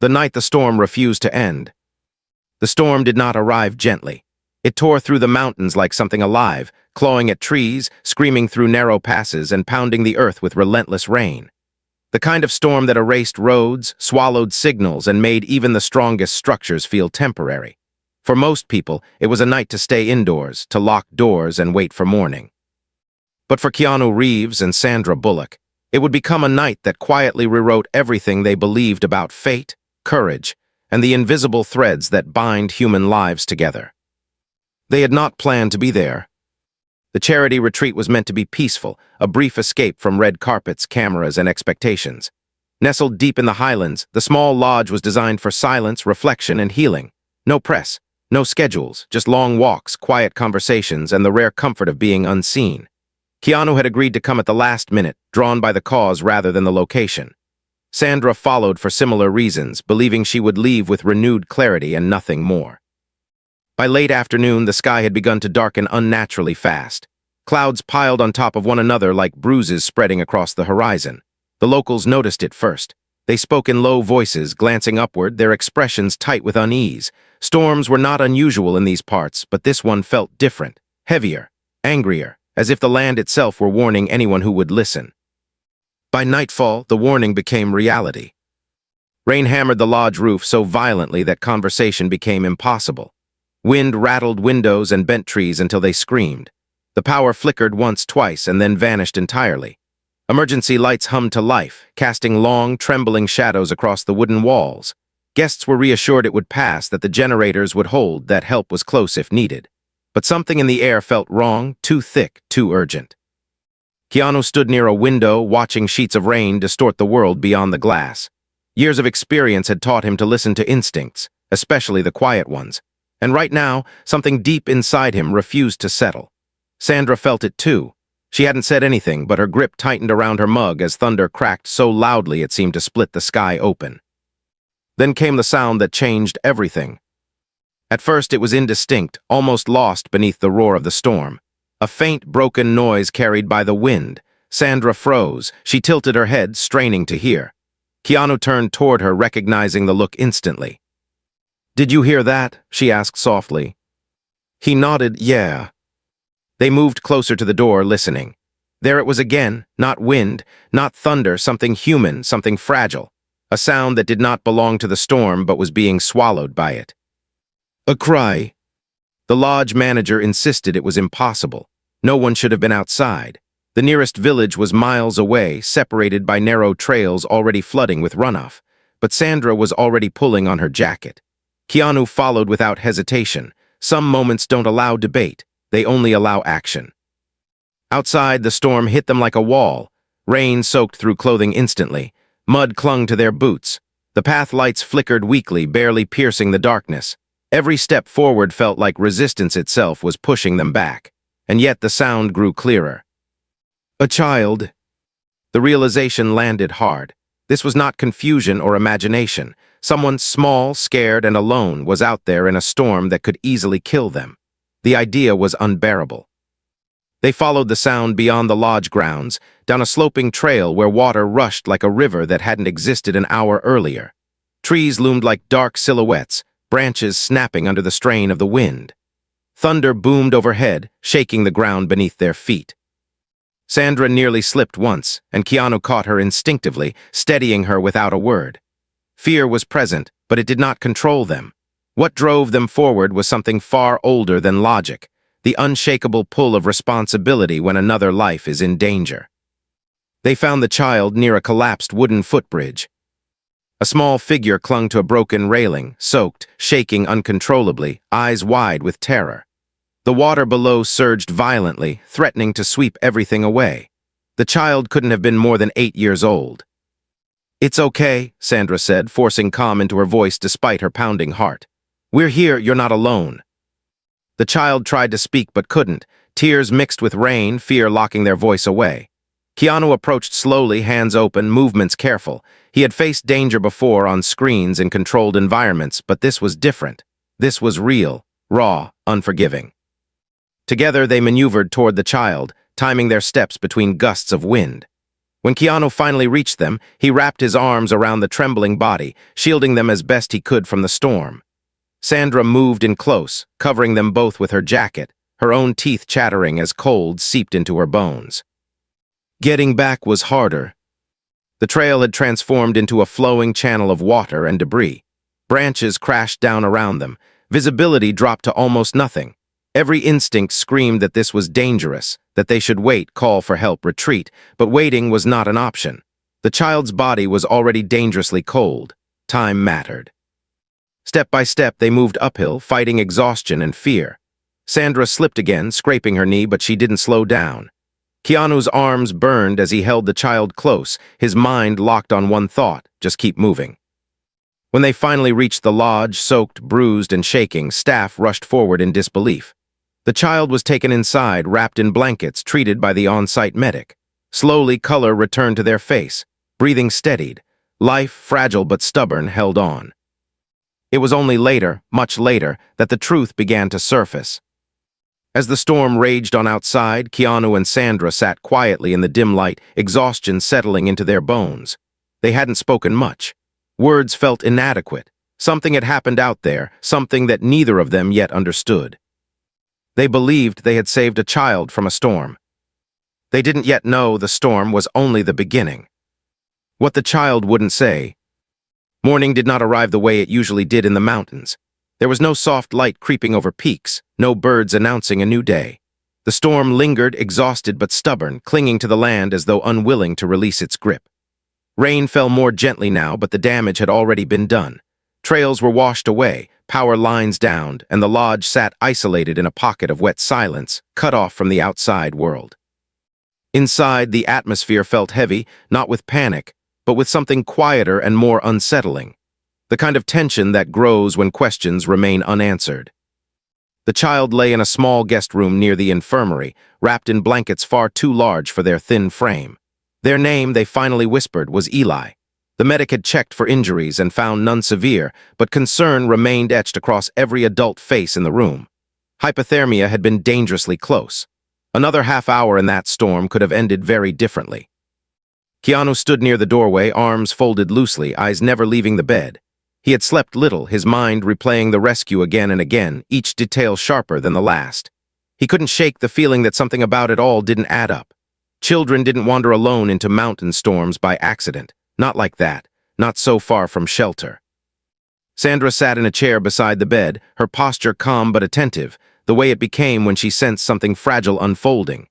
the night the storm refused to end. The storm did not arrive gently. It tore through the mountains like something alive, clawing at trees, screaming through narrow passes, and pounding the earth with relentless rain. The kind of storm that erased roads, swallowed signals, and made even the strongest structures feel temporary. For most people, it was a night to stay indoors, to lock doors and wait for morning. But for Keanu Reeves and Sandra Bullock, it would become a night that quietly rewrote everything they believed about fate, courage, and the invisible threads that bind human lives together. They had not planned to be there. The charity retreat was meant to be peaceful, a brief escape from red carpets, cameras, and expectations. Nestled deep in the highlands, the small lodge was designed for silence, reflection, and healing. No press, no schedules, just long walks, quiet conversations, and the rare comfort of being unseen. Keanu had agreed to come at the last minute, drawn by the cause rather than the location. Sandra followed for similar reasons, believing she would leave with renewed clarity and nothing more. By late afternoon, the sky had begun to darken unnaturally fast. Clouds piled on top of one another like bruises spreading across the horizon. The locals noticed it first. They spoke in low voices, glancing upward, their expressions tight with unease. Storms were not unusual in these parts, but this one felt different, heavier, angrier, as if the land itself were warning anyone who would listen. By nightfall, the warning became reality. Rain hammered the lodge roof so violently that conversation became impossible. Wind rattled windows and bent trees until they screamed. The power flickered once, twice, and then vanished entirely. Emergency lights hummed to life, casting long, trembling shadows across the wooden walls. Guests were reassured it would pass, that the generators would hold, that help was close if needed. But something in the air felt wrong, too thick, too urgent. Keanu stood near a window, watching sheets of rain distort the world beyond the glass. Years of experience had taught him to listen to instincts, especially the quiet ones. And right now, something deep inside him refused to settle. Sandra felt it too. She hadn't said anything, but her grip tightened around her mug as thunder cracked so loudly it seemed to split the sky open. Then came the sound that changed everything. At first it was indistinct, almost lost beneath the roar of the storm. A faint, broken noise carried by the wind. Sandra froze. She tilted her head, straining to hear. Keanu turned toward her, recognizing the look instantly. "Did you hear that?" she asked softly. He nodded, "Yeah." They moved closer to the door, listening. There it was again, not wind, not thunder, something human, something fragile. A sound that did not belong to the storm but was being swallowed by it. A cry. The lodge manager insisted it was impossible. No one should have been outside. The nearest village was miles away, separated by narrow trails already flooding with runoff. But Sandra was already pulling on her jacket. Keanu followed without hesitation. Some moments don't allow debate. They only allow action. Outside, the storm hit them like a wall. Rain soaked through clothing instantly. Mud clung to their boots. The path lights flickered weakly, barely piercing the darkness. Every step forward felt like resistance itself was pushing them back. And yet the sound grew clearer. A child. The realization landed hard. This was not confusion or imagination. Someone small, scared, and alone was out there in a storm that could easily kill them. The idea was unbearable. They followed the sound beyond the lodge grounds, down a sloping trail where water rushed like a river that hadn't existed an hour earlier. Trees loomed like dark silhouettes, branches snapping under the strain of the wind. Thunder boomed overhead, shaking the ground beneath their feet. Sandra nearly slipped once, and Keanu caught her instinctively, steadying her without a word. Fear was present, but it did not control them. What drove them forward was something far older than logic, the unshakable pull of responsibility when another life is in danger. They found the child near a collapsed wooden footbridge. A small figure clung to a broken railing, soaked, shaking uncontrollably, eyes wide with terror. The water below surged violently, threatening to sweep everything away. The child couldn't have been more than 8 years old. "It's okay," Sandra said, forcing calm into her voice despite her pounding heart. "We're here, you're not alone." The child tried to speak but couldn't, tears mixed with rain, fear locking their voice away. Keanu approached slowly, hands open, movements careful. He had faced danger before on screens in controlled environments, but this was different. This was real, raw, unforgiving. Together they maneuvered toward the child, timing their steps between gusts of wind. When Keanu finally reached them, he wrapped his arms around the trembling body, shielding them as best he could from the storm. Sandra moved in close, covering them both with her jacket, her own teeth chattering as cold seeped into her bones. Getting back was harder. The trail had transformed into a flowing channel of water and debris. Branches crashed down around them. Visibility dropped to almost nothing. Every instinct screamed that this was dangerous, that they should wait, call for help, retreat, but waiting was not an option. The child's body was already dangerously cold. Time mattered. Step by step, they moved uphill, fighting exhaustion and fear. Sandra slipped again, scraping her knee, but she didn't slow down. Keanu's arms burned as he held the child close, his mind locked on one thought: just keep moving. When they finally reached the lodge, soaked, bruised, and shaking, staff rushed forward in disbelief. The child was taken inside, wrapped in blankets, treated by the on-site medic. Slowly, color returned to their face. Breathing steadied. Life, fragile but stubborn, held on. It was only later, much later, that the truth began to surface. As the storm raged on outside, Keanu and Sandra sat quietly in the dim light, exhaustion settling into their bones. They hadn't spoken much. Words felt inadequate. Something had happened out there, something that neither of them yet understood. They believed they had saved a child from a storm. They didn't yet know the storm was only the beginning. What the child wouldn't say. Morning did not arrive the way it usually did in the mountains. There was no soft light creeping over peaks, no birds announcing a new day. The storm lingered, exhausted but stubborn, clinging to the land as though unwilling to release its grip. Rain fell more gently now, but the damage had already been done. Trails were washed away, power lines downed, and the lodge sat isolated in a pocket of wet silence, cut off from the outside world. Inside, the atmosphere felt heavy, not with panic, but with something quieter and more unsettling. The kind of tension that grows when questions remain unanswered. The child lay in a small guest room near the infirmary, wrapped in blankets far too large for their thin frame. Their name, they finally whispered, was Eli. The medic had checked for injuries and found none severe, but concern remained etched across every adult face in the room. Hypothermia had been dangerously close. Another half hour in that storm could have ended very differently. Keanu stood near the doorway, arms folded loosely, eyes never leaving the bed. He had slept little, his mind replaying the rescue again and again, each detail sharper than the last. He couldn't shake the feeling that something about it all didn't add up. Children didn't wander alone into mountain storms by accident. Not like that, not so far from shelter. Sandra sat in a chair beside the bed, her posture calm but attentive, the way it became when she sensed something fragile unfolding.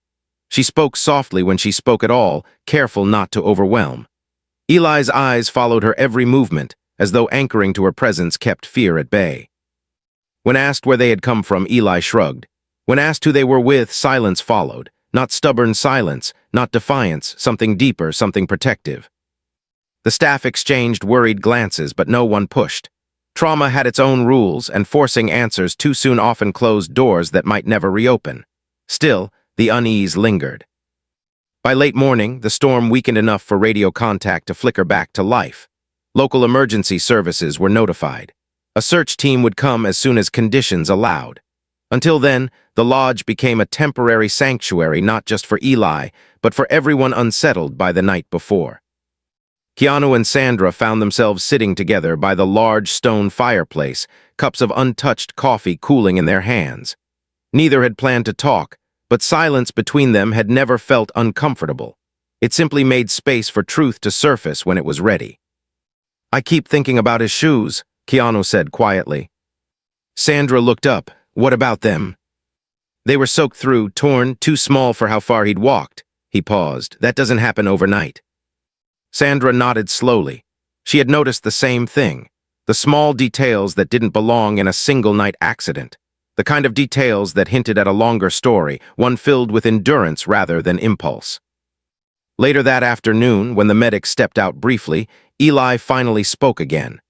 She spoke softly when she spoke at all, careful not to overwhelm. Eli's eyes followed her every movement, as though anchoring to her presence kept fear at bay. When asked where they had come from, Eli shrugged. When asked who they were with, silence followed. Not stubborn silence, not defiance, something deeper, something protective. The staff exchanged worried glances, but no one pushed. Trauma had its own rules, and forcing answers too soon often closed doors that might never reopen. Still, the unease lingered. By late morning, the storm weakened enough for radio contact to flicker back to life. Local emergency services were notified. A search team would come as soon as conditions allowed. Until then, the lodge became a temporary sanctuary not just for Eli, but for everyone unsettled by the night before. Keanu and Sandra found themselves sitting together by the large stone fireplace, cups of untouched coffee cooling in their hands. Neither had planned to talk, but silence between them had never felt uncomfortable. It simply made space for truth to surface when it was ready. "I keep thinking about his shoes," Keanu said quietly. Sandra looked up. "What about them?" "They were soaked through, torn, too small for how far he'd walked." He paused. "That doesn't happen overnight." Sandra nodded slowly. She had noticed the same thing. The small details that didn't belong in a single-night accident. The kind of details that hinted at a longer story, one filled with endurance rather than impulse. Later that afternoon, when the medic stepped out briefly, Eli finally spoke again.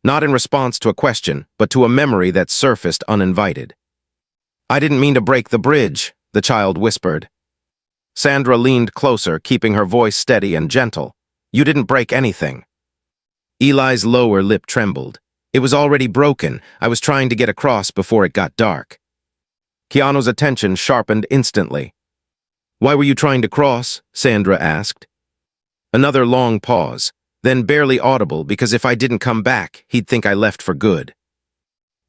Not in response to a question, but to a memory that surfaced uninvited. "I didn't mean to break the bridge," the child whispered. Sandra leaned closer, keeping her voice steady and gentle. "You didn't break anything." Eli's lower lip trembled. "It was already broken. I was trying to get across before it got dark." Keanu's attention sharpened instantly. "Why were you trying to cross?" Sandra asked. Another long pause, then barely audible because if I didn't come back, he'd think I left for good.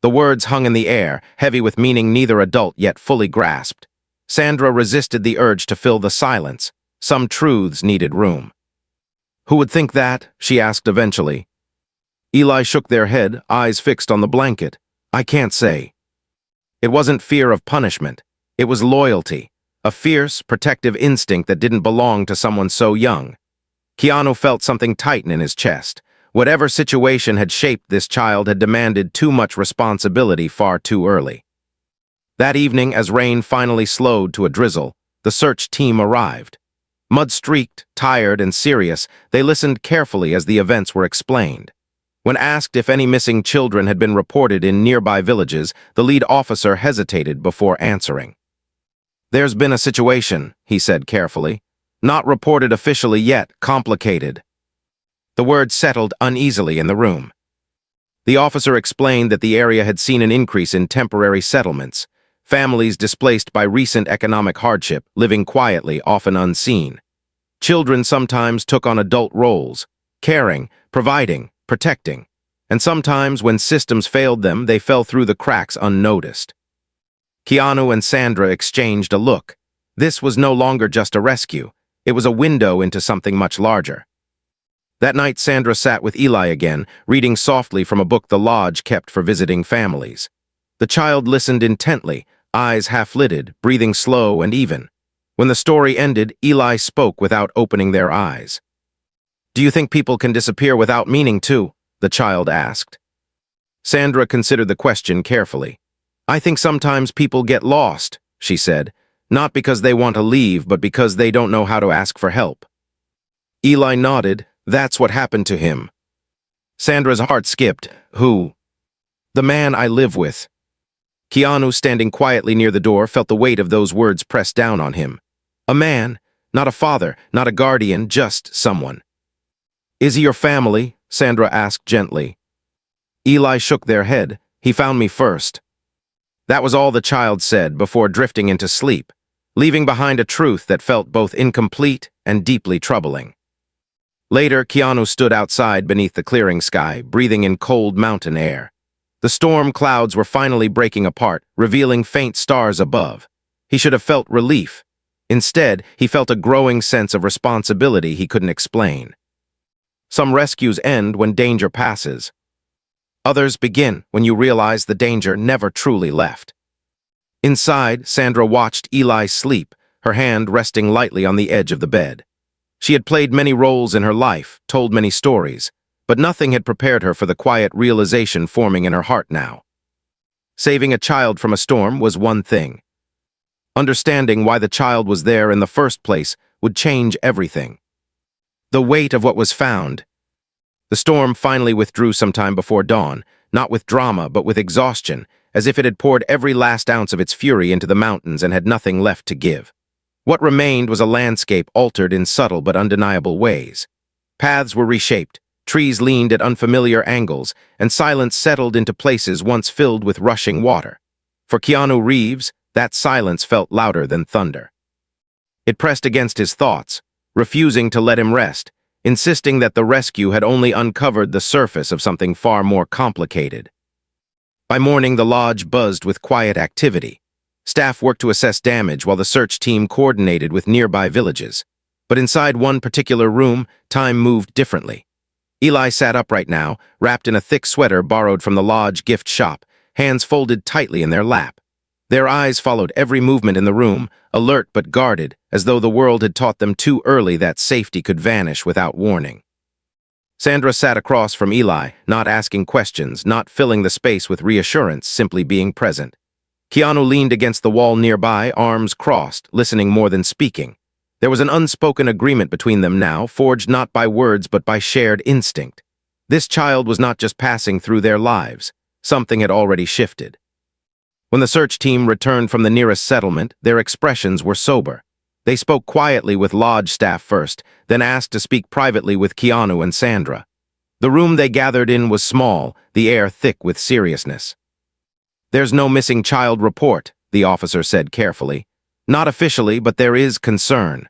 The words hung in the air, heavy with meaning neither adult yet fully grasped. Sandra resisted the urge to fill the silence. Some truths needed room. "Who would think that?" she asked eventually. Eli shook their head, eyes fixed on the blanket. "I can't say." It wasn't fear of punishment. It was loyalty, a fierce, protective instinct that didn't belong to someone so young. Keanu felt something tighten in his chest. Whatever situation had shaped this child had demanded too much responsibility far too early. That evening, as rain finally slowed to a drizzle, the search team arrived. Mud-streaked, tired, and serious, they listened carefully as the events were explained. When asked if any missing children had been reported in nearby villages, the lead officer hesitated before answering. "There's been a situation," he said carefully. "Not reported officially yet, complicated." The word settled uneasily in the room. The officer explained that the area had seen an increase in temporary settlements, families displaced by recent economic hardship, living quietly, often unseen. Children sometimes took on adult roles, caring, providing, protecting, and sometimes when systems failed them, they fell through the cracks unnoticed. Keanu and Sandra exchanged a look. This was no longer just a rescue. It was a window into something much larger. That night, Sandra sat with Eli again, reading softly from a book the lodge kept for visiting families. The child listened intently, eyes half-lidded, breathing slow and even. When the story ended, Eli spoke without opening their eyes. "Do you think people can disappear without meaning to?" the child asked. Sandra considered the question carefully. "I think sometimes people get lost," she said, "not because they want to leave, but because they don't know how to ask for help." Eli nodded. "That's what happened to him." Sandra's heart skipped. "Who?" "The man I live with." Keanu, standing quietly near the door, felt the weight of those words pressed down on him. A man, not a father, not a guardian, just someone. "Is he your family?" Sandra asked gently. Eli shook their head. "He found me first." That was all the child said before drifting into sleep, leaving behind a truth that felt both incomplete and deeply troubling. Later, Keanu stood outside beneath the clearing sky, breathing in cold mountain air. The storm clouds were finally breaking apart, revealing faint stars above. He should have felt relief. Instead, he felt a growing sense of responsibility he couldn't explain. Some rescues end when danger passes. Others begin when you realize the danger never truly left. Inside, Sandra watched Eli sleep, her hand resting lightly on the edge of the bed. She had played many roles in her life, told many stories, but nothing had prepared her for the quiet realization forming in her heart now. Saving a child from a storm was one thing. Understanding why the child was there in the first place would change everything. The weight of what was found. The storm finally withdrew sometime before dawn, not with drama but with exhaustion, as if it had poured every last ounce of its fury into the mountains and had nothing left to give. What remained was a landscape altered in subtle but undeniable ways. Paths were reshaped, trees leaned at unfamiliar angles, and silence settled into places once filled with rushing water. For Keanu Reeves, that silence felt louder than thunder. It pressed against his thoughts, refusing to let him rest, insisting that the rescue had only uncovered the surface of something far more complicated. By morning, the lodge buzzed with quiet activity. Staff worked to assess damage while the search team coordinated with nearby villages. But inside one particular room, time moved differently. Eli sat upright now, wrapped in a thick sweater borrowed from the lodge gift shop, hands folded tightly in their lap. Their eyes followed every movement in the room, alert but guarded, as though the world had taught them too early that safety could vanish without warning. Sandra sat across from Eli, not asking questions, not filling the space with reassurance, simply being present. Keanu leaned against the wall nearby, arms crossed, listening more than speaking. There was an unspoken agreement between them now, forged not by words but by shared instinct. This child was not just passing through their lives. Something had already shifted. When the search team returned from the nearest settlement, their expressions were sober. They spoke quietly with lodge staff first, then asked to speak privately with Keanu and Sandra. The room they gathered in was small, the air thick with seriousness. "There's no missing child report," the officer said carefully. "Not officially, but there is concern."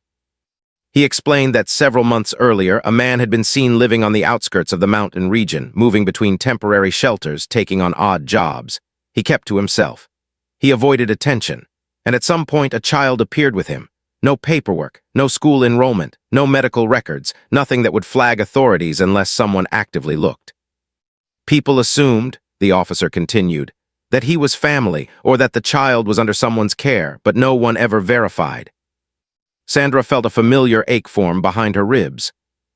He explained that several months earlier, a man had been seen living on the outskirts of the mountain region, moving between temporary shelters, taking on odd jobs. He kept to himself. He avoided attention, and at some point a child appeared with him. No paperwork, no school enrollment, no medical records, nothing that would flag authorities unless someone actively looked. People assumed, the officer continued, that he was family or that the child was under someone's care, but no one ever verified. Sandra felt a familiar ache form behind her ribs,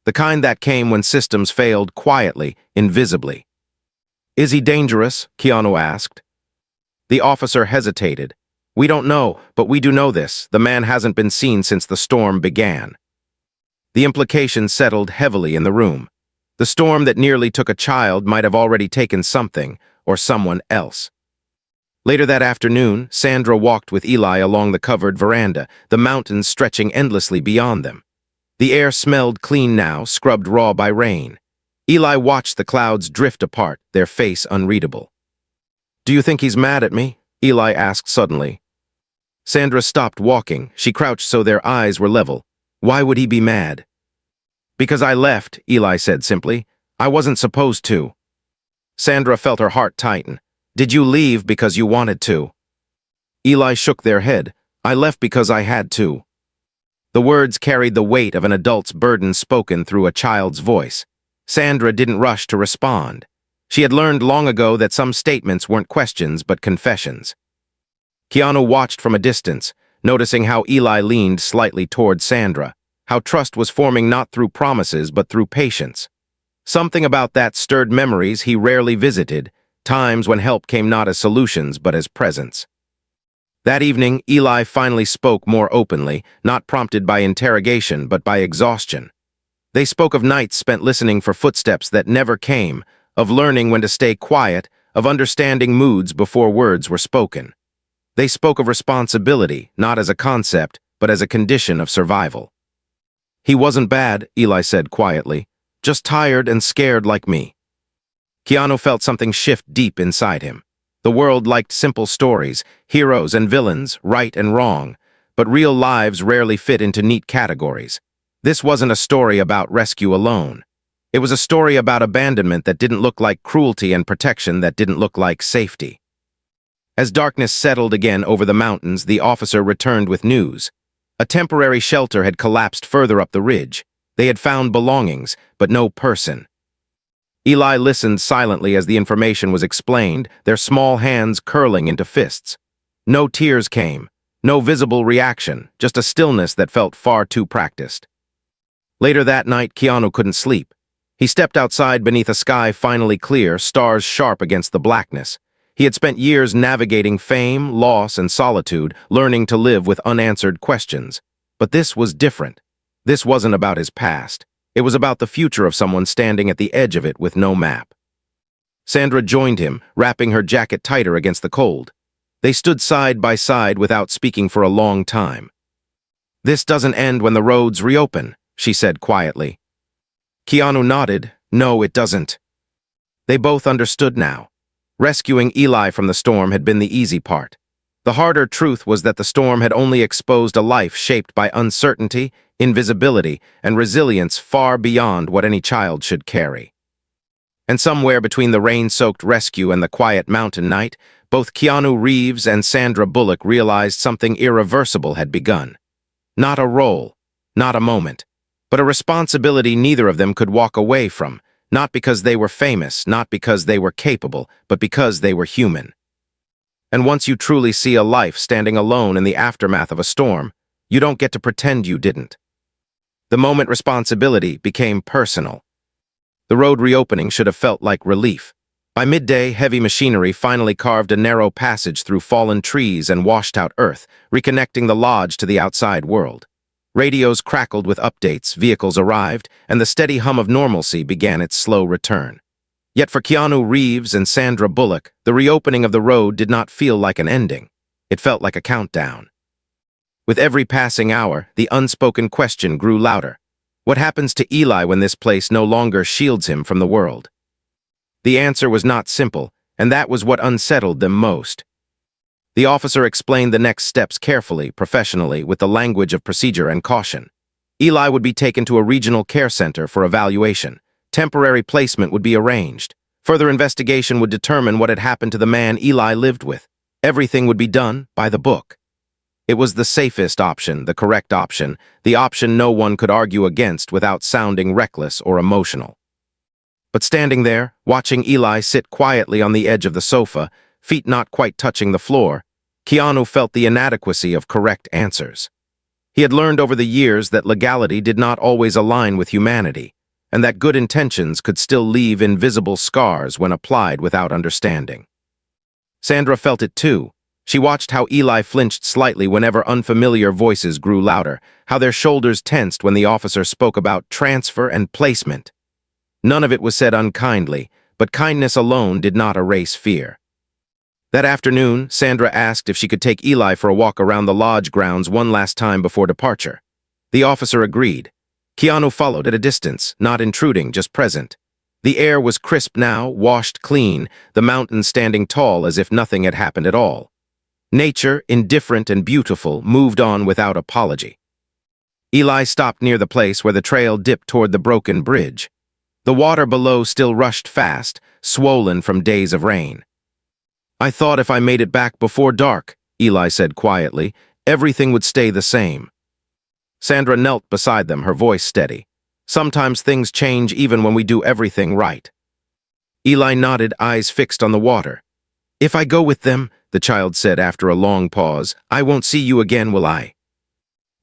the kind that came when systems failed quietly, invisibly. "Is he dangerous?" Keanu asked. The officer hesitated. "We don't know, but we do know this. The man hasn't been seen since the storm began." The implication settled heavily in the room. The storm that nearly took a child might have already taken something or someone else. Later that afternoon, Sandra walked with Eli along the covered veranda, the mountains stretching endlessly beyond them. The air smelled clean now, scrubbed raw by rain. Eli watched the clouds drift apart, their face unreadable. "Do you think he's mad at me?" Eli asked suddenly. Sandra stopped walking. She crouched so their eyes were level. "Why would he be mad?" "Because I left," Eli said simply. "I wasn't supposed to." Sandra felt her heart tighten. "Did you leave because you wanted to?" Eli shook their head. "I left because I had to." The words carried the weight of an adult's burden spoken through a child's voice. Sandra didn't rush to respond. She had learned long ago that some statements weren't questions but confessions. Keanu watched from a distance, noticing how Eli leaned slightly toward Sandra, how trust was forming not through promises but through patience. Something about that stirred memories he rarely visited, times when help came not as solutions but as presence. That evening, Eli finally spoke more openly, not prompted by interrogation but by exhaustion. They spoke of nights spent listening for footsteps that never came, of learning when to stay quiet, of understanding moods before words were spoken. They spoke of responsibility, not as a concept, but as a condition of survival. "He wasn't bad," Eli said quietly, "just tired and scared like me." Keanu felt something shift deep inside him. The world liked simple stories, heroes and villains, right and wrong, but real lives rarely fit into neat categories. This wasn't a story about rescue alone. It was a story about abandonment that didn't look like cruelty and protection that didn't look like safety. As darkness settled again over the mountains, the officer returned with news. A temporary shelter had collapsed further up the ridge. They had found belongings, but no person. Eli listened silently as the information was explained, their small hands curling into fists. No tears came, no visible reaction, just a stillness that felt far too practiced. Later that night, Keanu couldn't sleep. He stepped outside beneath a sky finally clear, stars sharp against the blackness. He had spent years navigating fame, loss, and solitude, learning to live with unanswered questions. But this was different. This wasn't about his past. It was about the future of someone standing at the edge of it with no map. Sandra joined him, wrapping her jacket tighter against the cold. They stood side by side without speaking for a long time. "This doesn't end when the roads reopen," she said quietly. Keanu nodded. "No, it doesn't." They both understood now. Rescuing Eli from the storm had been the easy part. The harder truth was that the storm had only exposed a life shaped by uncertainty, invisibility, and resilience far beyond what any child should carry. And somewhere between the rain-soaked rescue and the quiet mountain night, both Keanu Reeves and Sandra Bullock realized something irreversible had begun. Not a role, not a moment, but a responsibility neither of them could walk away from, not because they were famous, not because they were capable, but because they were human. And once you truly see a life standing alone in the aftermath of a storm, you don't get to pretend you didn't. The moment responsibility became personal. The road reopening should have felt like relief. By midday, heavy machinery finally carved a narrow passage through fallen trees and washed-out earth, reconnecting the lodge to the outside world. Radios crackled with updates, vehicles arrived, and the steady hum of normalcy began its slow return. Yet for Keanu Reeves and Sandra Bullock, the reopening of the road did not feel like an ending. It felt like a countdown. With every passing hour, the unspoken question grew louder. What happens to Eli when this place no longer shields him from the world? The answer was not simple, and that was what unsettled them most. The officer explained the next steps carefully, professionally, with the language of procedure and caution. Eli would be taken to a regional care center for evaluation. Temporary placement would be arranged. Further investigation would determine what had happened to the man Eli lived with. Everything would be done by the book. It was the safest option, the correct option, the option no one could argue against without sounding reckless or emotional. But standing there, watching Eli sit quietly on the edge of the sofa, feet not quite touching the floor, Keanu felt the inadequacy of correct answers. He had learned over the years that legality did not always align with humanity, and that good intentions could still leave invisible scars when applied without understanding. Sandra felt it too. She watched how Eli flinched slightly whenever unfamiliar voices grew louder, how their shoulders tensed when the officer spoke about transfer and placement. None of it was said unkindly, but kindness alone did not erase fear. That afternoon, Sandra asked if she could take Eli for a walk around the lodge grounds one last time before departure. The officer agreed. Keanu followed at a distance, not intruding, just present. The air was crisp now, washed clean, the mountains standing tall as if nothing had happened at all. Nature, indifferent and beautiful, moved on without apology. Eli stopped near the place where the trail dipped toward the broken bridge. The water below still rushed fast, swollen from days of rain. "I thought if I made it back before dark," Eli said quietly, "everything would stay the same." Sandra knelt beside them, her voice steady. "Sometimes things change even when we do everything right." Eli nodded, eyes fixed on the water. "If I go with them," the child said after a long pause, "I won't see you again, will I?"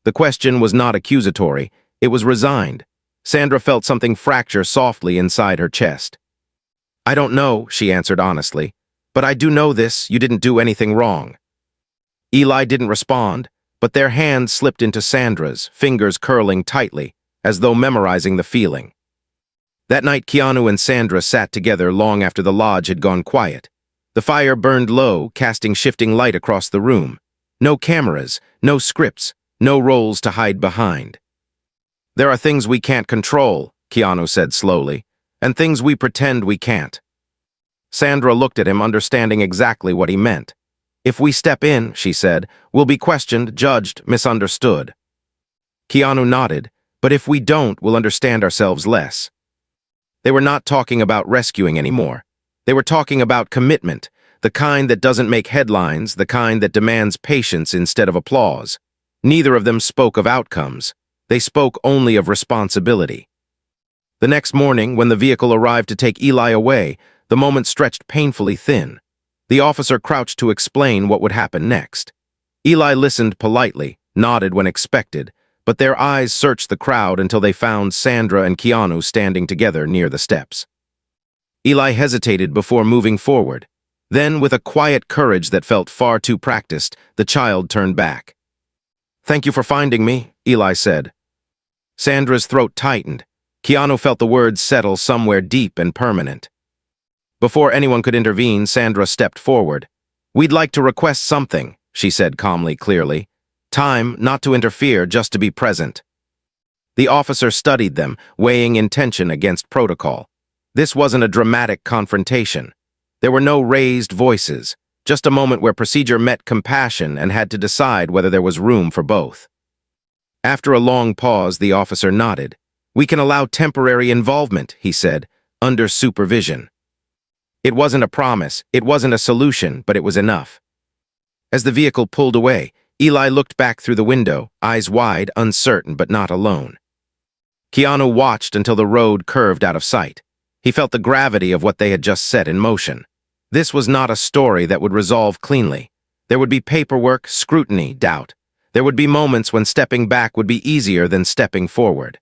The question was not accusatory, it was resigned. Sandra felt something fracture softly inside her chest. "I don't know," she answered honestly, "but I do know this, you didn't do anything wrong." Eli didn't respond, but their hands slipped into Sandra's, fingers curling tightly, as though memorizing the feeling. That night, Keanu and Sandra sat together long after the lodge had gone quiet. The fire burned low, casting shifting light across the room. No cameras, no scripts, no roles to hide behind. "There are things we can't control," Keanu said slowly, "and things we pretend we can't." Sandra looked at him, understanding exactly what he meant. "If we step in," she said, "we'll be questioned, judged, misunderstood." Keanu nodded, "But if we don't, we'll understand ourselves less." They were not talking about rescuing anymore. They were talking about commitment, the kind that doesn't make headlines, the kind that demands patience instead of applause. Neither of them spoke of outcomes. They spoke only of responsibility. The next morning, when the vehicle arrived to take Eli away, the moment stretched painfully thin. The officer crouched to explain what would happen next. Eli listened politely, nodded when expected, but their eyes searched the crowd until they found Sandra and Keanu standing together near the steps. Eli hesitated before moving forward. Then, with a quiet courage that felt far too practiced, the child turned back. "Thank you for finding me," Eli said. Sandra's throat tightened. Keanu felt the words settle somewhere deep and permanent. Before anyone could intervene, Sandra stepped forward. "We'd like to request something," she said calmly, clearly. "Time, not to interfere, just to be present." The officer studied them, weighing intention against protocol. This wasn't a dramatic confrontation. There were no raised voices, just a moment where procedure met compassion and had to decide whether there was room for both. After a long pause, the officer nodded. "We can allow temporary involvement," he said, "under supervision." It wasn't a promise, it wasn't a solution, but it was enough. As the vehicle pulled away, Eli looked back through the window, eyes wide, uncertain but not alone. Keanu watched until the road curved out of sight. He felt the gravity of what they had just set in motion. This was not a story that would resolve cleanly. There would be paperwork, scrutiny, doubt. There would be moments when stepping back would be easier than stepping forward.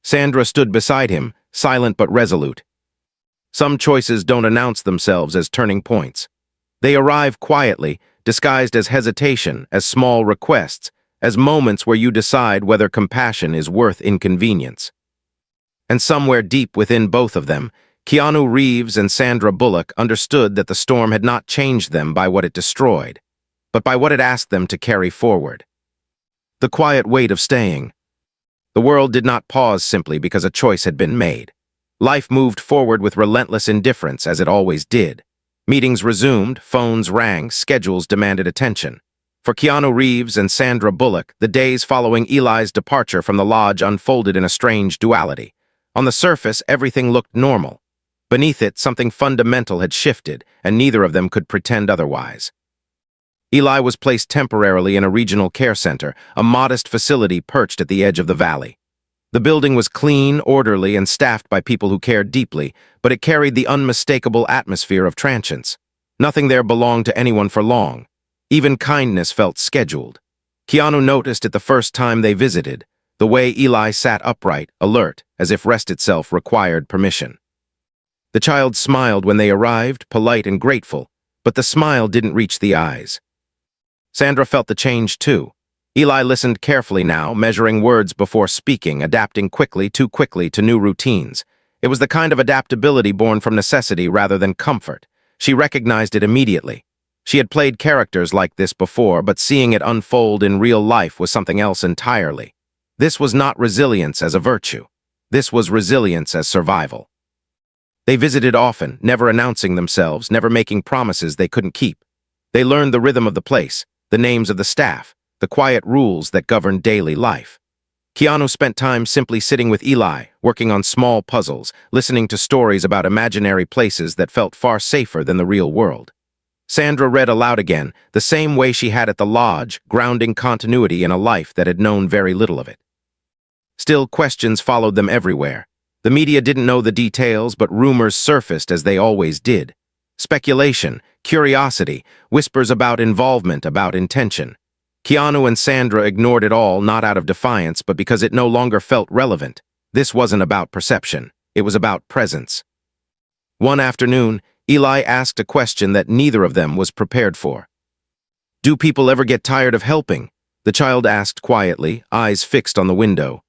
Sandra stood beside him, silent but resolute. Some choices don't announce themselves as turning points. They arrive quietly, disguised as hesitation, as small requests, as moments where you decide whether compassion is worth inconvenience. And somewhere deep within both of them, Keanu Reeves and Sandra Bullock understood that the storm had not changed them by what it destroyed, but by what it asked them to carry forward. The quiet weight of staying. The world did not pause simply because a choice had been made. Life moved forward with relentless indifference, as it always did. Meetings resumed, phones rang, schedules demanded attention. For Keanu Reeves and Sandra Bullock, the days following Eli's departure from the lodge unfolded in a strange duality. On the surface, everything looked normal. Beneath it, something fundamental had shifted, and neither of them could pretend otherwise. Eli was placed temporarily in a regional care center, a modest facility perched at the edge of the valley. The building was clean, orderly, and staffed by people who cared deeply, but it carried the unmistakable atmosphere of transience. Nothing there belonged to anyone for long. Even kindness felt scheduled. Keanu noticed it the first time they visited, the way Eli sat upright, alert, as if rest itself required permission. The child smiled when they arrived, polite and grateful, but the smile didn't reach the eyes. Sandra felt the change too. Eli listened carefully now, measuring words before speaking, adapting too quickly to new routines. It was the kind of adaptability born from necessity rather than comfort. She recognized it immediately. She had played characters like this before, but seeing it unfold in real life was something else entirely. This was not resilience as a virtue. This was resilience as survival. They visited often, never announcing themselves, never making promises they couldn't keep. They learned the rhythm of the place, the names of the staff, the quiet rules that govern daily life. Keanu spent time simply sitting with Eli, working on small puzzles, listening to stories about imaginary places that felt far safer than the real world. Sandra read aloud again, the same way she had at the lodge, grounding continuity in a life that had known very little of it. Still, questions followed them everywhere. The media didn't know the details, but rumors surfaced as they always did. Speculation, curiosity, whispers about involvement, about intention. Keanu and Sandra ignored it all, not out of defiance, but because it no longer felt relevant. This wasn't about perception. It was about presence. One afternoon, Eli asked a question that neither of them was prepared for. "Do people ever get tired of helping?" the child asked quietly, eyes fixed on the window.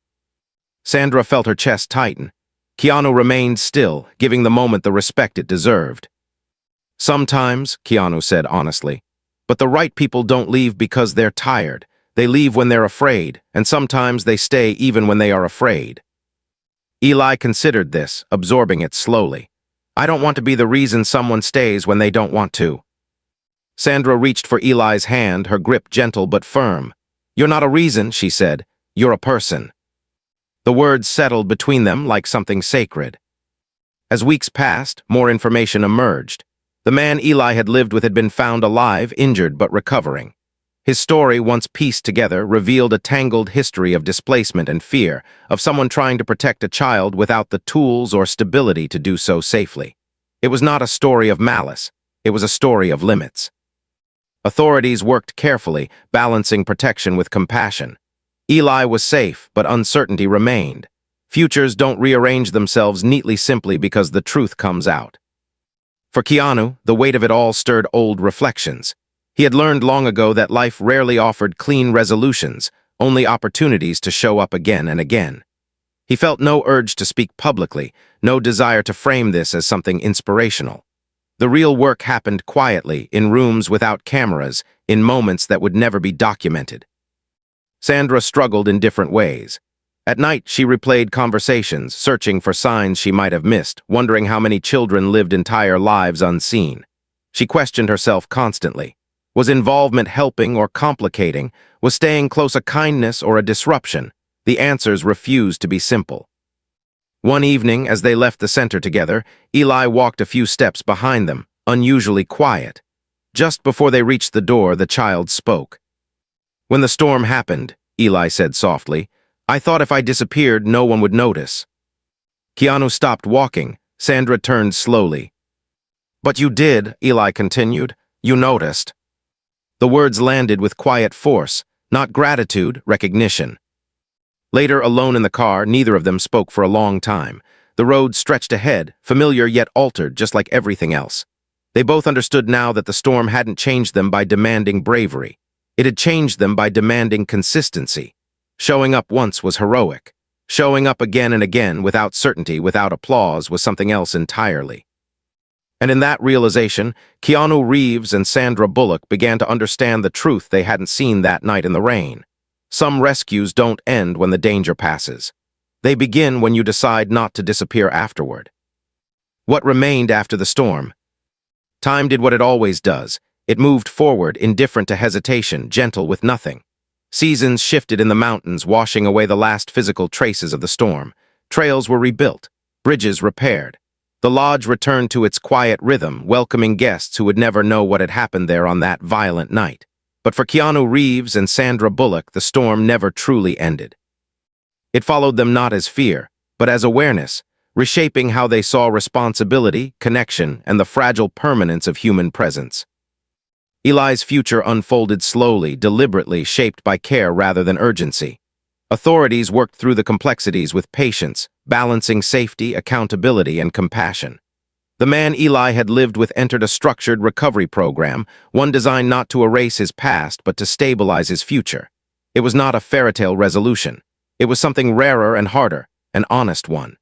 Sandra felt her chest tighten. Keanu remained still, giving the moment the respect it deserved. "Sometimes," Keanu said honestly, "but the right people don't leave because they're tired. They leave when they're afraid, and sometimes they stay even when they are afraid." Eli considered this, absorbing it slowly. "I don't want to be the reason someone stays when they don't want to." Sandra reached for Eli's hand, her grip gentle but firm. "You're not a reason," she said. "You're a person." The words settled between them like something sacred. As weeks passed, more information emerged. The man Eli had lived with had been found alive, injured but recovering. His story, once pieced together, revealed a tangled history of displacement and fear, of someone trying to protect a child without the tools or stability to do so safely. It was not a story of malice. It was a story of limits. Authorities worked carefully, balancing protection with compassion. Eli was safe, but uncertainty remained. Futures don't rearrange themselves neatly simply because the truth comes out. For Keanu, the weight of it all stirred old reflections. He had learned long ago that life rarely offered clean resolutions, only opportunities to show up again and again. He felt no urge to speak publicly, no desire to frame this as something inspirational. The real work happened quietly, in rooms without cameras, in moments that would never be documented. Sandra struggled in different ways. At night, she replayed conversations, searching for signs she might have missed, wondering how many children lived entire lives unseen. She questioned herself constantly. Was involvement helping or complicating? Was staying close a kindness or a disruption? The answers refused to be simple. One evening, as they left the center together, Eli walked a few steps behind them, unusually quiet. Just before they reached the door, the child spoke. "When the storm happened," Eli said softly, "I thought if I disappeared, no one would notice." Keanu stopped walking. Sandra turned slowly. "But you did," Eli continued. "You noticed." The words landed with quiet force, not gratitude, recognition. Later, alone in the car, neither of them spoke for a long time. The road stretched ahead, familiar yet altered, just like everything else. They both understood now that the storm hadn't changed them by demanding bravery. It had changed them by demanding consistency. Showing up once was heroic. Showing up again and again, without certainty, without applause, was something else entirely. And in that realization, Keanu Reeves and Sandra Bullock began to understand the truth they hadn't seen that night in the rain. Some rescues don't end when the danger passes. They begin when you decide not to disappear afterward. What remained after the storm? Time did what it always does. It moved forward, indifferent to hesitation, gentle with nothing. Seasons shifted in the mountains, washing away the last physical traces of the storm. Trails were rebuilt, bridges repaired. The lodge returned to its quiet rhythm, welcoming guests who would never know what had happened there on that violent night. But for Keanu Reeves and Sandra Bullock, the storm never truly ended. It followed them not as fear, but as awareness, reshaping how they saw responsibility, connection, and the fragile permanence of human presence. Eli's future unfolded slowly, deliberately, shaped by care rather than urgency. Authorities worked through the complexities with patience, balancing safety, accountability, and compassion. The man Eli had lived with entered a structured recovery program, one designed not to erase his past but to stabilize his future. It was not a fairytale resolution. It was something rarer and harder, an honest one.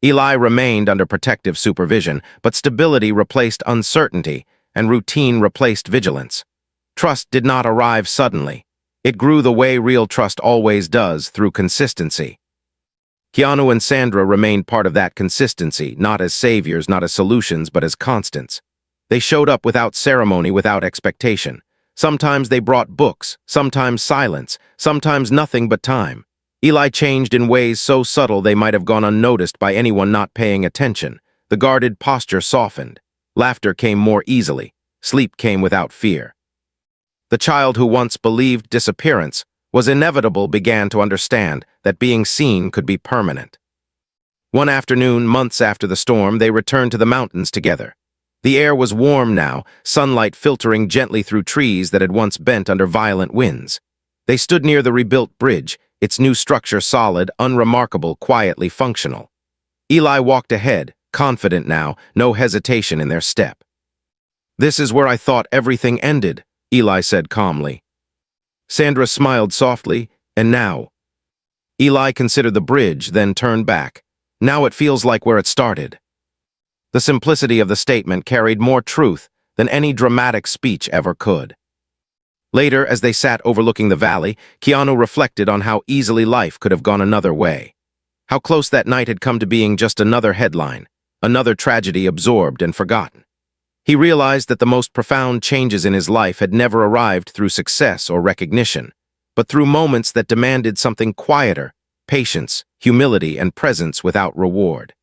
Eli remained under protective supervision, but stability replaced uncertainty, and routine replaced vigilance. Trust did not arrive suddenly. It grew the way real trust always does, through consistency. Keanu and Sandra remained part of that consistency, not as saviors, not as solutions, but as constants. They showed up without ceremony, without expectation. Sometimes they brought books, sometimes silence, sometimes nothing but time. Eli changed in ways so subtle they might have gone unnoticed by anyone not paying attention. The guarded posture softened. Laughter came more easily. Sleep came without fear. The child who once believed disappearance was inevitable began to understand that being seen could be permanent. One afternoon, months after the storm, they returned to the mountains together. The air was warm now, sunlight filtering gently through trees that had once bent under violent winds. They stood near the rebuilt bridge, its new structure solid, unremarkable, quietly functional. Eli walked ahead, confident now, no hesitation in their step. "This is where I thought everything ended," Eli said calmly. Sandra smiled softly, "And now?" Eli considered the bridge, then turned back. "Now it feels like where it started." The simplicity of the statement carried more truth than any dramatic speech ever could. Later, as they sat overlooking the valley, Keanu reflected on how easily life could have gone another way. How close that night had come to being just another headline, another tragedy absorbed and forgotten. He realized that the most profound changes in his life had never arrived through success or recognition, but through moments that demanded something quieter, patience, humility, and presence without reward.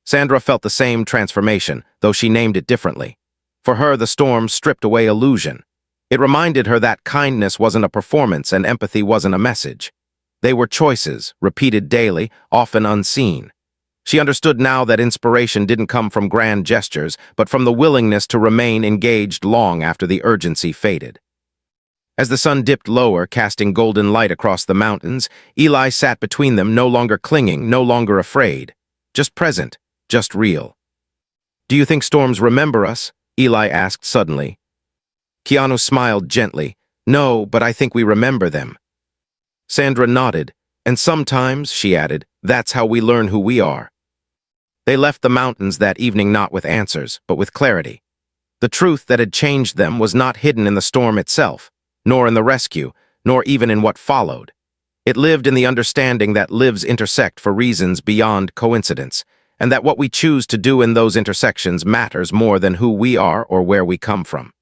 Sandra felt the same transformation, though she named it differently. For her, the storm stripped away illusion. It reminded her that kindness wasn't a performance and empathy wasn't a message. They were choices, repeated daily, often unseen. She understood now that inspiration didn't come from grand gestures, but from the willingness to remain engaged long after the urgency faded. As the sun dipped lower, casting golden light across the mountains, Eli sat between them, no longer clinging, no longer afraid. Just present, just real. "Do you think storms remember us?" Eli asked suddenly. Keanu smiled gently. "No, but I think we remember them." Sandra nodded. "And sometimes," she added, "that's how we learn who we are." They left the mountains that evening not with answers, but with clarity. The truth that had changed them was not hidden in the storm itself, nor in the rescue, nor even in what followed. It lived in the understanding that lives intersect for reasons beyond coincidence, and that what we choose to do in those intersections matters more than who we are or where we come from.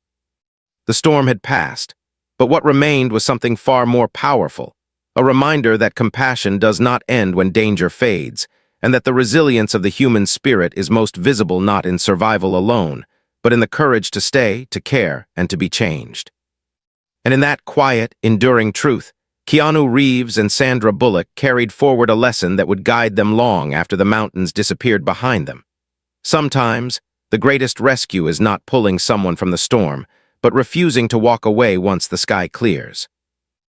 The storm had passed, but what remained was something far more powerful, a reminder that compassion does not end when danger fades, and that the resilience of the human spirit is most visible not in survival alone, but in the courage to stay, to care, and to be changed. And in that quiet, enduring truth, Keanu Reeves and Sandra Bullock carried forward a lesson that would guide them long after the mountains disappeared behind them. Sometimes, the greatest rescue is not pulling someone from the storm, but refusing to walk away once the sky clears.